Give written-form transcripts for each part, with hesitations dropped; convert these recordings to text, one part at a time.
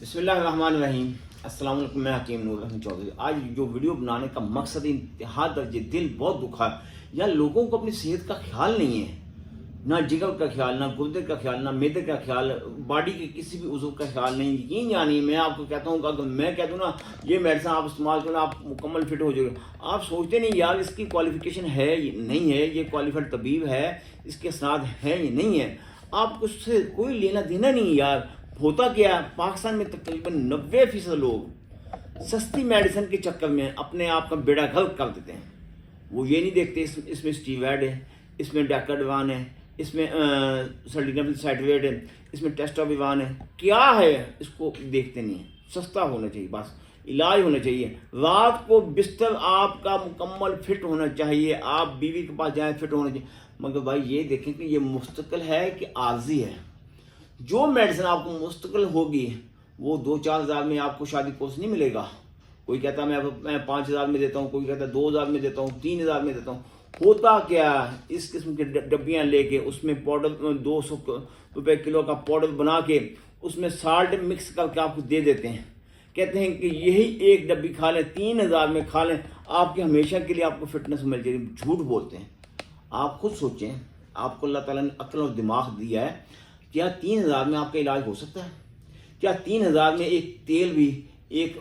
بسم اللہ الرحمن الرحیم۔ السلام علیکم، میں حکیم نور رحیم چودھری۔ آج جو ویڈیو بنانے کا مقصد انتہا درجے دل بہت دکھا ہے، یا لوگوں کو اپنی صحت کا خیال نہیں ہے، نہ جگر کا خیال، نہ گردے کا خیال، نہ میدے کا خیال، باڈی کے کسی بھی عضو کا خیال نہیں۔ یقین یعنی میں آپ کو کہتا ہوں کہ اگر میں کہہ دوں نا یہ میڈیسن آپ استعمال کرنا آپ مکمل فٹ ہو جائے گا، آپ سوچتے نہیں یار اس کی کوالیفیکیشن ہے نہیں ہے، یہ کوالیفائڈ طبیب ہے، اس کے اسناد ہے یا نہیں ہے، آپ کو اس سے کوئی لینا دینا نہیں یار۔ ہوتا کیا ہے، پاکستان میں تقریباً 90% لوگ سستی میڈیسن کے چکر میں اپنے آپ کا بیڑا غرق کر دیتے ہیں۔ وہ یہ نہیں دیکھتے اس میں اسٹیوائڈ ہے، اس میں ڈیکاڈوان ہے، اس میں سلڈینیبل سائٹریٹ ہے، اس میں ٹیسٹاویوان ہے، کیا ہے اس کو دیکھتے نہیں ہیں۔ سستا ہونا چاہیے، بس علاج ہونا چاہیے۔ رات کو بستر آپ کا مکمل فٹ ہونا چاہیے، آپ بیوی کے پاس جائیں فٹ ہونا چاہیے، مگر بھائی یہ دیکھیں کہ یہ مستقل ہے کہ عارضی ہے۔ جو میڈیسن آپ کو مستقل ہوگی وہ 2-4 ہزار میں آپ کو شادی کوس نہیں ملے گا۔ کوئی کہتا ہے میں 5,000 میں دیتا ہوں، کوئی کہتا ہے 2,000 میں دیتا ہوں، 3,000 میں دیتا ہوں۔ ہوتا کیا ہے، اس قسم کے ڈبیاں لے کے اس میں پاؤڈر 200 روپے کلو کا پاؤڈر بنا کے اس میں سالٹ مکس کر کے آپ کو دے دیتے ہیں، کہتے ہیں کہ یہی ایک ڈبی کھا لیں، 3,000 میں کھا لیں، آپ کے ہمیشہ کے لیے آپ کو فٹنس مل جائے گی۔ جھوٹ بولتے ہیں۔ آپ خود سوچیں، آپ کو اللہ تعالیٰ نے عقل اور دماغ دیا ہے، کیا 3,000 میں آپ کا علاج ہو سکتا ہے؟ کیا 3,000 میں ایک تیل بھی، ایک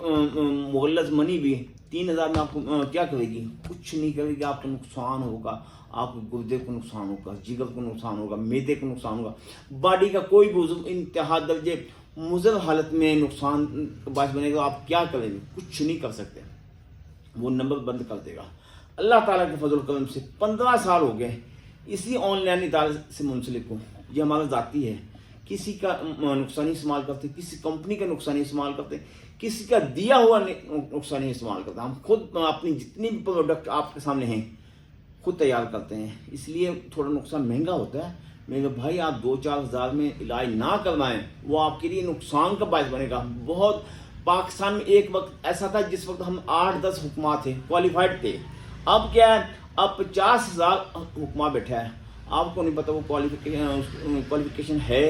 مغلظ منی بھی 3,000 میں آپ کو کیا کرے گی؟ کچھ نہیں کرے گی۔ آپ کو نقصان ہوگا، آپ کے گردے کو نقصان ہوگا، جگر کو نقصان ہوگا، میدے کو نقصان ہوگا، باڈی کا کوئی بھی عضو انتہا درجے مضر حالت میں نقصان باعث بنے گا۔ آپ کیا کریں گے؟ کچھ نہیں کر سکتے، وہ نمبر بند کر دے گا۔ اللہ تعالیٰ کے فضل و کرم سے 15 سال ہو گئے اسی آن لائن ادارے سے منسلک ہوں۔ یہ ہمارا ذاتی ہے، کسی کا نقصانی استعمال کرتے، کسی کمپنی کا نقصانی استعمال کرتے، کسی کا دیا ہوا نقصانی استعمال کرتے۔ ہم خود اپنی جتنی بھی پروڈکٹ آپ کے سامنے ہیں خود تیار کرتے ہیں، اس لیے تھوڑا نقصان مہنگا ہوتا ہے۔ میرے بھائی آپ 2-4 ہزار میں علاج نہ کروائیں، وہ آپ کے لیے نقصان کا باعث بنے گا۔ بہت پاکستان میں ایک وقت ایسا تھا جس وقت ہم 8-10 حکماں تھے، کوالیفائڈ تھے۔ اب کیا ہے، اب 50,000 حکمہ بیٹھا ہے۔ آپ کو نہیں پتا وہ کوالیفیکیشن ہے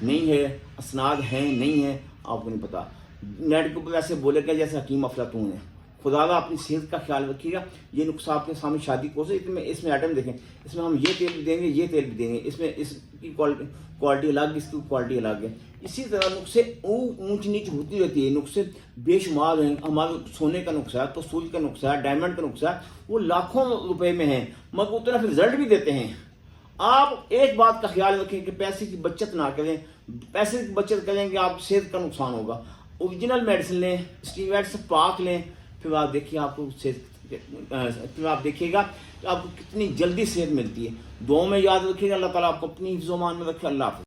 نہیں ہے، اسناد ہے نہیں ہے، آپ کو نہیں پتا۔ نیٹ کے اوپر ایسے بولے گا جیسے حکیم افلاطون ہے۔ خدا را اپنی صحت کا خیال رکھیے گا۔ یہ نقصہ آپ کے سامنے شادی کو سے اس میں آئٹم دیکھیں، اس میں ہم یہ تیل بھی دیں گے، یہ تیل بھی دیں گے، اس میں اس کی کوالٹی الگ، اس کی کوالٹی الگ ہے۔ اسی طرح نقصے اونچ نیچ ہوتی رہتی ہے، نقصے بے شمار ہیں۔ ہمارے سونے کا نقصہ ہے، کسول کا نقصہ ہے، ڈائمنڈ کا نقصہ ہے، وہ لاکھوں روپے میں ہیں، مگر اتنا پھر رزلٹ بھی دیتے ہیں۔ آپ ایک بات کا خیال رکھیں کہ پیسے کی بچت نہ کریں۔ پیسے کی بچت کریں گے آپ صحت کا نقصان ہوگا۔ اوریجنل میڈیسن لیں، اسٹیوائڈ سے پاک لیں، پھر آپ دیکھیے آپ کو صحت، پھر آپ دیکھیے گا کہ آپ کو کتنی جلدی صحت ملتی ہے۔ دعاؤں میں یاد رکھیے گا۔ اللہ تعالیٰ آپ کو اپنی حفظ و امان میں رکھے۔ اللہ حافظ۔